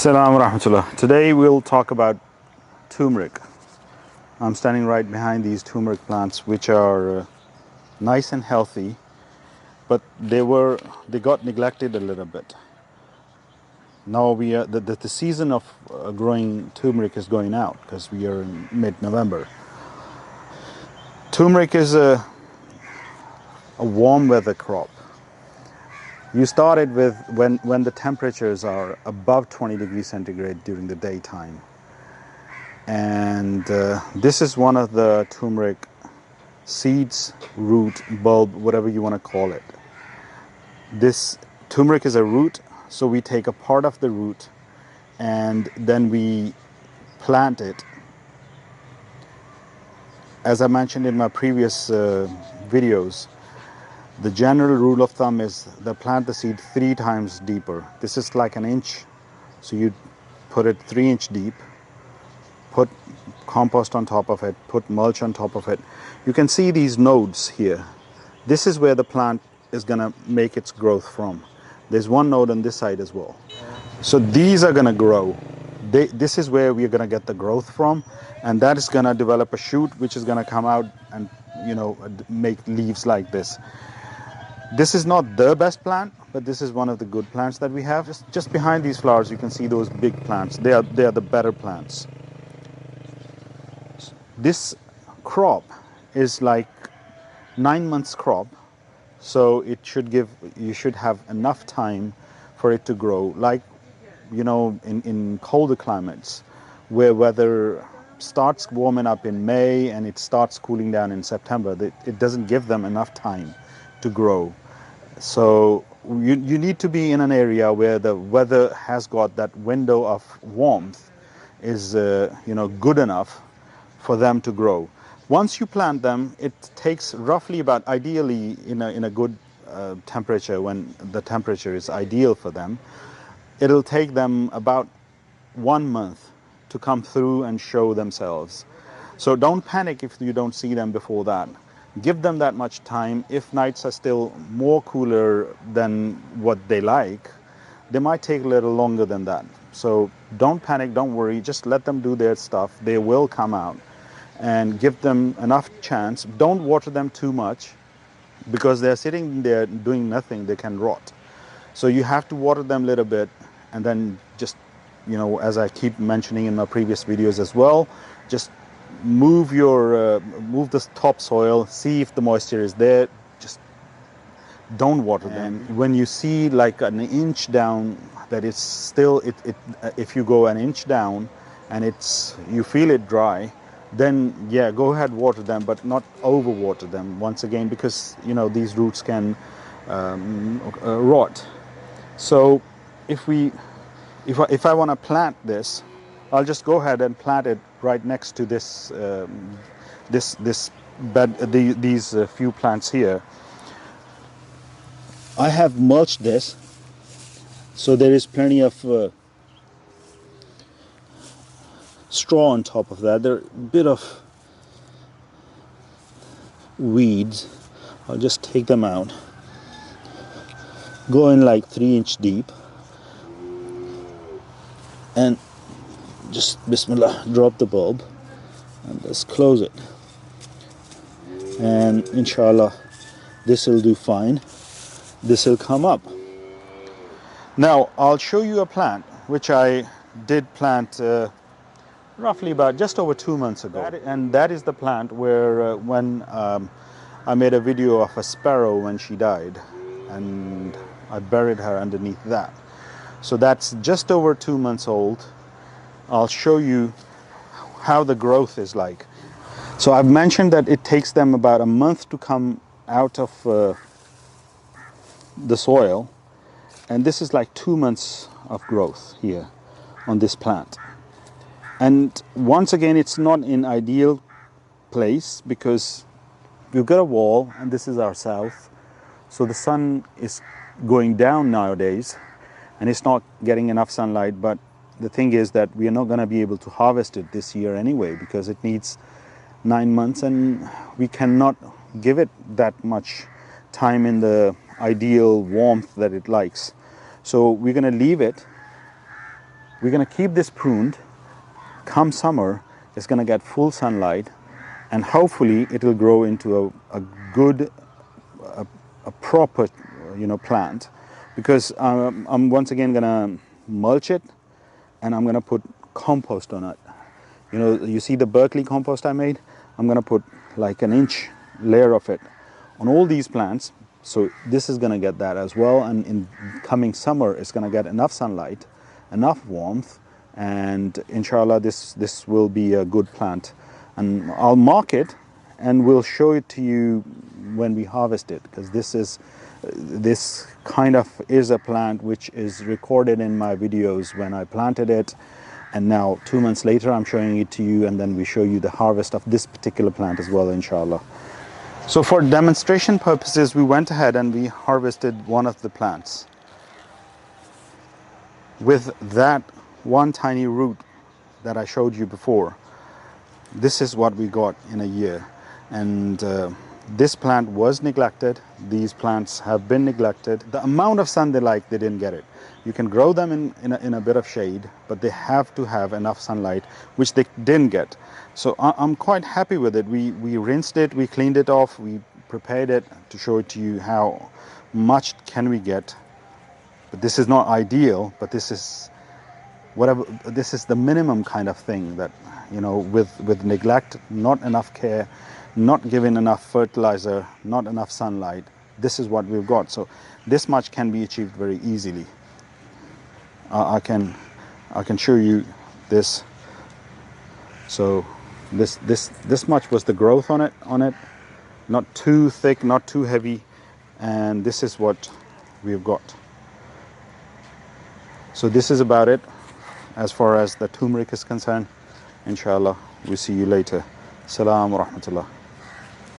Assalamu rahmatullah. Today we'll talk about turmeric. I'm standing right behind these turmeric plants, which are nice and healthy, but they got neglected a little bit. Now the season of growing turmeric is going out because we are in mid-November. Turmeric is a warm weather crop. You start it with when the temperatures are above 20 degrees centigrade during the daytime. And this is one of the turmeric seeds, root, bulb, whatever you want to call it. This turmeric is a root, so we take a part of the root and then we plant it. As I mentioned in my previous videos, the general rule of thumb is to plant the seed 3 times deeper. This is like an inch, so you put it 3 inch deep, put compost on top of it, put mulch on top of it. You can see these nodes here. This is where the plant is going to make its growth from. There's one node on this side as well. So these are going to grow. This is where we're going to get the growth from, and that is going to develop a shoot which is going to come out and make leaves like this. This is not the best plant, but this is one of the good plants that we have. Just behind these flowers you can see those big plants. They are the better plants. This crop is like 9 months crop, so you should have enough time for it to grow. Like in colder climates where weather starts warming up in May and it starts cooling down in September, it doesn't give them enough time to grow. So you need to be in an area where the weather has got that window of warmth is good enough for them to grow. Once you plant them, it takes roughly about, ideally in a good temperature, when the temperature is ideal for them, it'll take them about 1 month to come through and show themselves. So don't panic if you don't see them before that. Give them that much time. If nights are still more cooler than what they like, they might take a little longer than that. So don't panic, don't worry, just let them do their stuff. They will come out, and give them enough chance. Don't water them too much, because they're sitting there doing nothing, they can rot. So you have to water them a little bit, and then just, as I keep mentioning in my previous videos as well, just move the topsoil, see if the moisture is there. Just don't water them. When you see like an inch down that it's still, if you go an inch down and you feel it dry, then yeah, go ahead, water them, but not over water them once again, because these roots can rot. So if I want to plant this, I'll just go ahead and plant it right next to this this bed, these few plants here. I have mulched this, so there is plenty of straw on top of that. There are a bit of weeds. I'll just take them out. Go in like 3 inch deep, and just bismillah, drop the bulb and just close it, and inshallah this will do fine. This will come up. Now I'll show you a plant which I did plant roughly about just over 2 months ago, and that is the plant where when I made a video of a sparrow when she died, and I buried her underneath that. So that's just over 2 months old. I'll show you how the growth is like. So I've mentioned that it takes them about a month to come out of the soil, and this is like 2 months of growth here on this plant. And once again, it's not in ideal place because we've got a wall and this is our south, so the sun is going down nowadays and it's not getting enough sunlight. But the thing is that we are not going to be able to harvest it this year anyway, because it needs 9 months and we cannot give it that much time in the ideal warmth that it likes. So we're going to leave it we're going to keep this pruned. Come summer, it's going to get full sunlight, and hopefully it will grow into a good, a proper, plant. Because I'm once again going to mulch it, and I'm going to put compost on it. You see the Berkeley compost I made? I'm going to put like an inch layer of it on all these plants. So this is going to get that as well, and in coming summer it's going to get enough sunlight, enough warmth, and inshallah this will be a good plant. And I'll mark it and we'll show it to you when we harvest it, because this kind of is a plant which is recorded in my videos when I planted it, and now 2 months later I'm showing it to you, and then we show you the harvest of this particular plant as well, inshallah. So for demonstration purposes, we went ahead and we harvested one of the plants. With that one tiny root that I showed you before, this is what we got in a year. And this plant was neglected. These plants have been neglected. The amount of sun they like, they didn't get it. You can grow them in a bit of shade, but they have to have enough sunlight, which they didn't get. So I'm quite happy with it. We rinsed it, we cleaned it off, we prepared it to show it to you how much can we get. But this is not ideal, but this is the minimum kind of thing that, with neglect, not enough care, not giving enough fertilizer, not enough sunlight, this is what we've got. So this much can be achieved very easily. I can show you this. So this much was the growth on it, not too thick, not too heavy, and this is what we've got. So this is about it as far as the turmeric is concerned. Inshallah, we'll see you later. Assalamu rahmatullah.